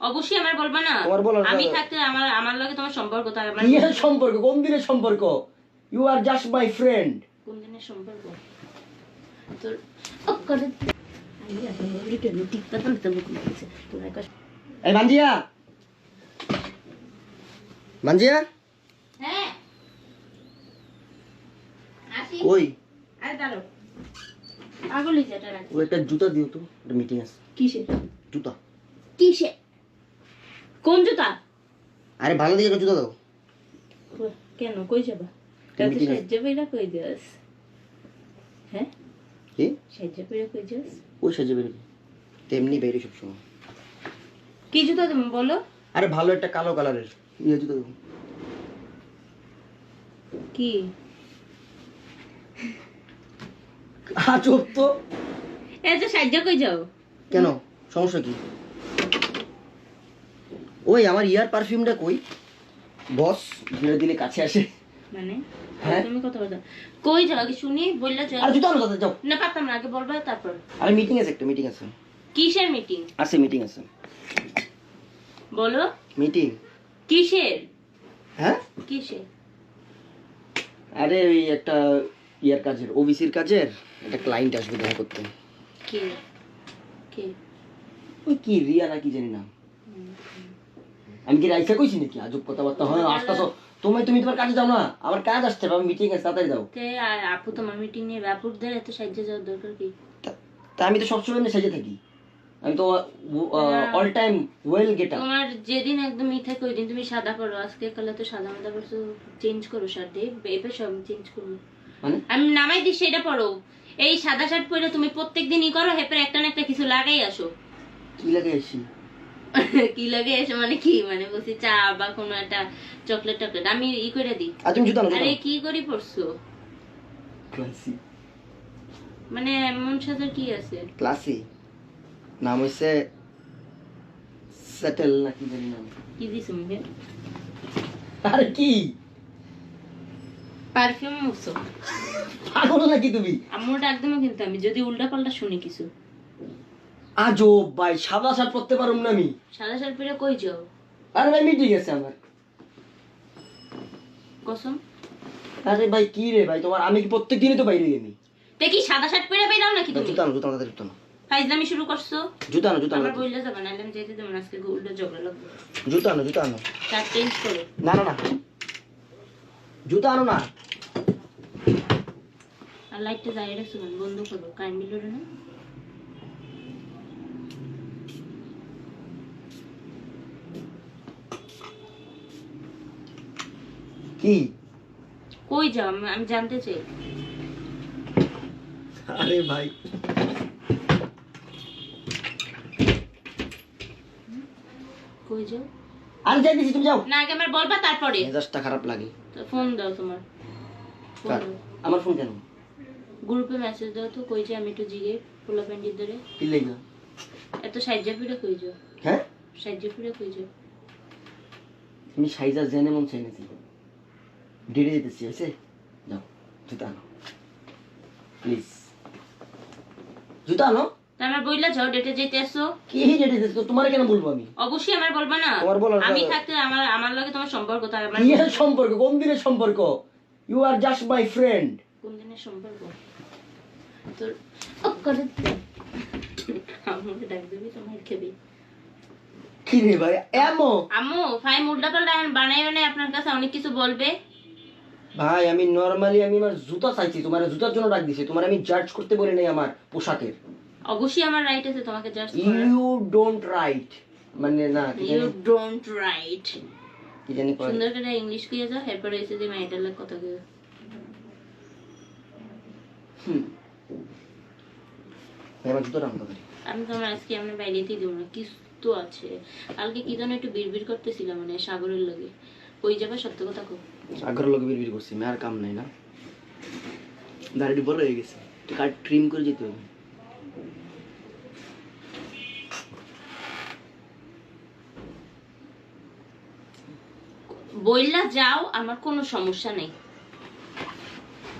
অবশ্যই আমার বলবা না। তোমার বলার আমি থাকতে আমার লগে তোমার সম্পর্ক থাকে। কি এর সম্পর্ক? কোন দিনের সম্পর্ক? You are just my friend. কোন দিনের সম্পর্ক? তোর করে আইয়া তো রিটেন ঠিক কথা তো বুক করতেছে তোর একা। এই মানজিয়া, মানজিয়া, হ্যাঁ আসি। কই? আরে দাঁড়াও, আগলি যেটা রাখ। ও একটা জুতা দিও তো, একটা মিটিং আছে। কিসে জুতা? কিসে? কোন জুতা? আরে ভালো দিকে একটা জুতা দাও। কেন কই যাবা? কালকে সাহায্য পেরা কই যাস? হ্যাঁ কি সাহায্য পেরা কই যাস? ওই সাজে বেরোবি তেমনি বেরোই সবসময়। কি জুতা তুমি বলো? আরে ভালো একটা কালো কালারের ইয়ে জুতা দাও। কি আজব তো। এত সাহায্য কই যাও? কেন, সমস্যা কি? ওই আমার ইয়ার পারফিউমটা কই? বস ধীরে ধীরে কাছে আসে মানে হ্যাঁ তুমি কত কথা কই যাও আগে শুনি, বললা যাও। আরে জুতা আনো দাদা, যাও। না পারতাম না, আগে বলবা তারপর। আরে মিটিং আছে, একটা মিটিং আছে। কিসের মিটিং? আছে মিটিং আছে। বলো মিটিং কিসের? হ্যাঁ কিসের? আরে ওই একটা ইয়ার কাজের, ওবিসির কাজের একটা ক্লায়েন্ট আসবে দেখা করতে। কে কে? ওই কি রিয়া না কি জানি না। আমি কি রাইসা কইছি নাকি? আজব কথাবার্তা হয় আসতাছো তুমি তোমার কাজে যাও না, আমার কাজ আসছে, আমি মিটিং আছে, তাড়াতাড়ি যাও। তে আর আপু তোমার মিটিং নিয়ে আপুদের এত সাহায্য যাওয়ার দরকার কি? তা আমি তো সবসময় এমনি সেজে থাকি, আমি তো all time well get up. তোমার যেদিন একদম মিথ্যা কই দিন তুমি সাদা করো, আজকে কালে তো সাদা মাদা করছো, চেঞ্জ করো শার্ট দিয়ে, এবার সব চেঞ্জ করো। মানে আমি নামাই দিই সেটা পরো। এই সাদা শার্ট পরে তুমি প্রত্যেকদিনই করো, হেপের একটা না একটা কিছু লাগাই আসো। কি লাগে আসি? কি লাগে এসে মানে কি মানে বলছি চা বা কোনো একটা চকলেট টকলেট আমি ই করে দিই। আর তুমি জুতা আনো। আরে কি করি পড়ছো? ক্লাসি মানে এমন সাজার কি আছে? ক্লাসি নাম হইছে সেটেল না কি জানি নাম। কি দিছো মুখে? আরে কি পারফিউম মুছছো? পাগল নাকি তুমি? আম্মুর ডাক দেবো কিন্তু আমি যদি উল্টা পাল্টা শুনি কিছু। আজব ভাই, সাদা শার্ট পরতে পারুম না আমি। সাদা শার্ট পরে কই যাও? আরে ভাই মিটিং আছে আমার। কসম। আরে ভাই কি রে ভাই তোমার, আমি কি প্রত্যেক দিনই তো বাইরে আমি। দেখি সাদা শার্ট পরে বেরাও নাকি তুমি? জুতা আনো, জুতা আনো, জুতা আনো। ফাইজলামি শুরু করছো? জুতা আনো, জুতা আনো। আমার বইলা যাবে না, আমি যেতে দেব না, আজকে উল্টো ঝগড়া লাগবে। জুতা আনো, জুতা আনো। শার্ট চেঞ্জ করো। না না না, জুতা আনো না। আর লাইটটা জ্বালিয়ে রাখছো কেন? বন্ধ করো, কারেন্ট বিল ওঠে না। কি কই যাও আমি জানতে চাই। আরে ভাই কই যাও? আরে যাই দিছি, তুমি যাও। না আগে আমার বলবা তারপরে। মেজাজটা খারাপ লাগে। তো ফোন দাও তোমার। ফোন কার? দাও। আমার ফোন কেন? গ্রুপে মেসেজ দাও তো, কই যে আমি একটু জিগে পোলা প্যান্টির ধরে। কি লাগা? এত সাইজা ফিরে কই যাও? হ্যাঁ সাইজা ফিরে কই যাও? তুমি সাইজা জেনে মন চাই নাকি? ডেটে যেতেছি, হয়েছে? যাও জুতা আনো প্লিজ, জুতা আনো। তা আমার বইলা যাও, ডেটে যেতে আসো। কি ডেটে যেতেছি? তোমার কেন বলবো আমি? অবশ্যই আমার বলবা না। তোমার বলার আমি থাকতে আমার লগে তোমার সম্পর্ক থাকে। কি এর সম্পর্ক? কোন দিনের সম্পর্ক? You are just my friend. কোন দিনের সম্পর্ক? তোর করে আমাকে ডাক দিবি, তোমার খেবি। কি রে ভাই এমো? আম্মু ফাই উল্টা পাল্টা বানাইও না, আপনার কাছে অনেক কিছু বলবে। ভাই আমি নরমালি আমি আমার জুতা চাইছি, তোমার জুতার জন্য ডাক দিছি, তোমার আমি জাজ করতে বলি নাই আমার পোশাকের। অবশ্যই আমার রাইট আছে তোমাকে জাস্ট করার। ইউ ডোন্ট রাইট মানে না কি ইউ জানি ডোন্ট রাইট। কি জানি কয়। সুন্দর করে ইংলিশ কইয়া যাও, এরপর এসে যে মেয়েটার লাগে কথা কইও। ভাই আমার জুতাটা আনতে পারি। আমি তো আমার আজকে আমরা বাইরেতেই দেবো না, কিছু তো আছে। কালকে কি যেন একটু বিড়বিড় করতেছিলাম মানে সাগরের লগে, ওই যাবা সত্য কথা কো। আগের লোক বিড়বিড় করছি, মেয়ার কাম নাই না, দাড়ি বড় হয়ে গেছে, কাট ট্রিম করে যেতে হবে। বইলা যাও, আমার কোনো সমস্যা নেই।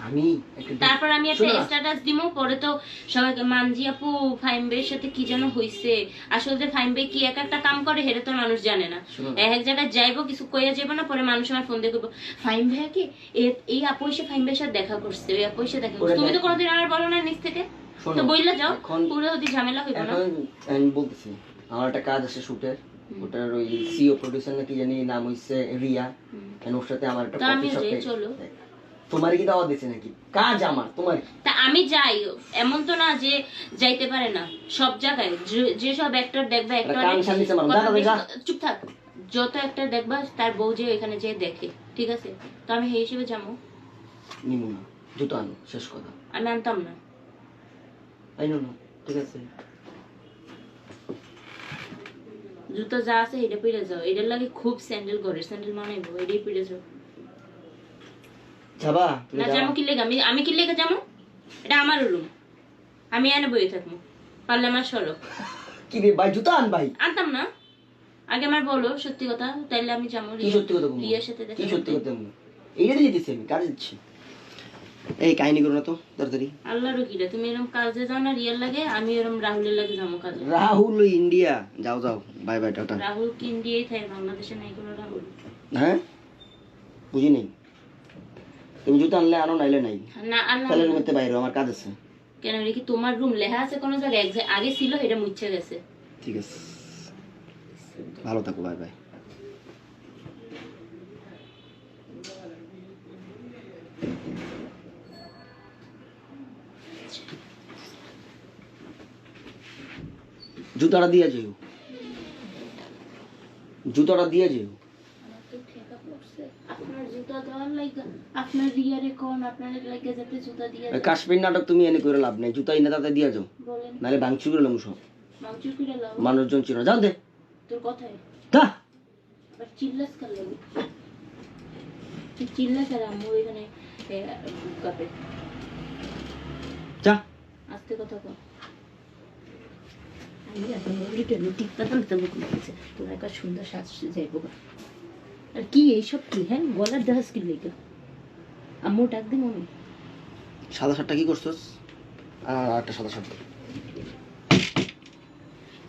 আমি একটা তারপর আমি একটা শোনো না। স্ট্যাটাস দিমু, পরে তো সবাইকে মানজি আপু ফাইম ভাইয়ের সাথে কি যেন হইছে। আসলে ফাইম ভাই কি এক একটা কাম করে হেরে তো মানুষ জানে না। শোনো না। এক জায়গায় যাইবো কিছু কইয়া যাইবো না, পরে মানুষ আমার ফোন দিয়ে কইবো ফাইম ভাইয়া কি এই আপু এসে ফাইম ভাইয়ের সাথে দেখা করছে, ওই আপু এসে দেখা করছে। তুমি তো কোনোদিন আমার বলো না নিজ থেকে, শোনো, তো বইলা যাও, এখন পুরো যদি ঝামেলা হইব না। এখন আমি বলতেছি আমার একটা কাজ আছে শুটের, ওটার ওই সিও প্রোডিউসার নাকি জানি নাম হইছে রিয়া, এন্ড ওর সাথে আমার একটা তা আমি কফি শপে। যাই, চলো। তোমার কি দাওয়াত দিছে নাকি? কাজ আমার, তোমার তা আমি যাই, এমন তো না যে যাইতে পারে না। সব জায়গায় যে সব অ্যাক্টর দেখবা, একটা কান সামনে মারো, যা তবে যা। চুপ থাক। যত একটা দেখবা তার বউ যে এখানে যে দেখে, ঠিক আছে? তো আমি সেই হিসেবে যাবো। নিমু না, জুতো আনো, শেষ কথা। আমি আনতাম না। আইনো না, ঠিক আছে? জুতো যা আছে এটা পরে যাও, এটার লাগে খুব স্যান্ডেল ঘরের স্যান্ডেল মানাইবো, এটাই পরে যাও। যাবা তুমি? না যাবো কি লেগে? আমি কি লেগে যাবো? এটা আমার রুম, আমি এনে বইয়ে থাকবো, পারলে আমার সরো। কি রে ভাই, জুতো আন ভাই। আনতাম না। আগে আমার বলো সত্যি কথা, তাইলে আমি যাবো। কি সত্যি কথা বলবো? রিয়ার সাথে কি দেখা সত্যি করতে। কথা বলবো? এইটা দিয়ে দিচ্ছি আমি, কাজে দিচ্ছি। এই কাহিনী করো না তো তাড়াতাড়ি। আল্লাহর কিরা, তুমি এরকম কাজে যাও না রিয়ার লাগে, আমি এরকম রাহুলের লাগে যাবো কাজে। রাহুল ইন্ডিয়া, যাও যাও, বাই বাই, টাটা। রাহুল কি ইন্ডিয়ায় থাকে, বাংলাদেশে নাই কোনো রাহুল। হ্যাঁ, বুঝি নেই। তুমি জুতো আনলে আনো, নাইলে নাই। না আল্লাহ। তাহলে রুমেতে বাইরে, আমার কাজ আছে। কেন রে, কি তোমার রুম লেখা আছে কোনো জায়গায়? আগে ছিল, এটা মুছে গেছে। ঠিক আছে, ভালো থাকো, বাই বাই। জুতাটা দিয়ে যেও, জুতাটা দিয়ে যেও। আমার তো ঠেকা পড়ছে। আপনার জুতা দেওয়ার লাগা, আপনার রিয়ারে কোন আপনার লাগে যাতে জুতা দিয়ে ওই কাশ্মীর নাটক তুমি এনে করে লাভ নেই, জুতা এনে তাতে দিয়ে যাও, বলেন। নাহলে ভাঙচুর করে লমুস। মাংচুর করে লাও। মানুষজন চিনো, যাও দে। তোর কথাই যা। আবার চিল্লাস কার লাগে? তুই চিল্লাস আর আম্মু এখানে কাপে। যা। আস্তে কথা কর। আমি এখন লিটার টিকটা তো মুখ লাগছে, তোর একটা সুন্দর সাজ যাইব। আর কি এইসব কি? হ্যাঁ, গলার দেহাস কি লেগে? আম্মু ডাক দে মনে। সাদা শার্টটা কি করছস? আর একটা সাদা শার্ট।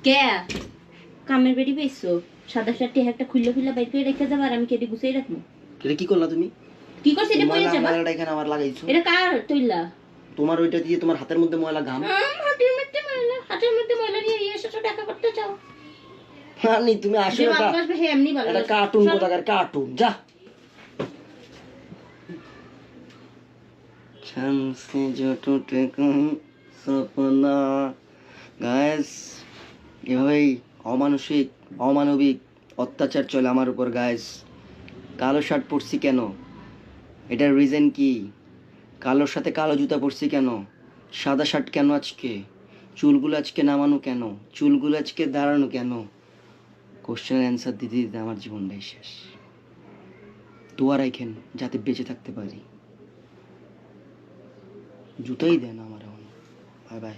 কে কামের বেড়ি পেয়েছো? সাদা শার্টটি একটা খুললে খুললে বাইর করে রেখে যাবো, আর আমি কেটে গুছিয়ে রাখবো। এটা কি করলা তুমি? কি করছিস? এটা পরে যাবা? ময়লাটা এখানে আমার লাগাইছো। এটা কার তৈলা? তোমার ওইটা দিয়ে তোমার হাতের মধ্যে ময়লা, ঘাম। হাতের মধ্যে ময়লা নিয়ে এসেছো দেখা করতে চাও? মানে তুমি যে আসলে ভালোবাসবে হে এমনি এটা ভালোবাসবে। কার্টুন, কোথাকার কার্টুন। যা। শামসে जो टूटे कम सपना। গাইস, এভাবেই অমানবিক অত্যাচার চলে আমার উপর গাইস। কালো শার্ট পরছি কেন? এটার রিজন কি? কালোর সাথে কালো জুতা পরছি কেন? সাদা শার্ট কেন আজকে? চুলগুলো আজকে নামানো কেন? চুলগুলো আজকে দাঁড়ানো কেন? কোশ্চেনের অ্যান্সার দিতে দিতে আমার জীবনটাই শেষ। দোয়া রাখেন যাতে বেঁচে থাকতে পারি। জুতাই দেন আমার এখন। Bye bye.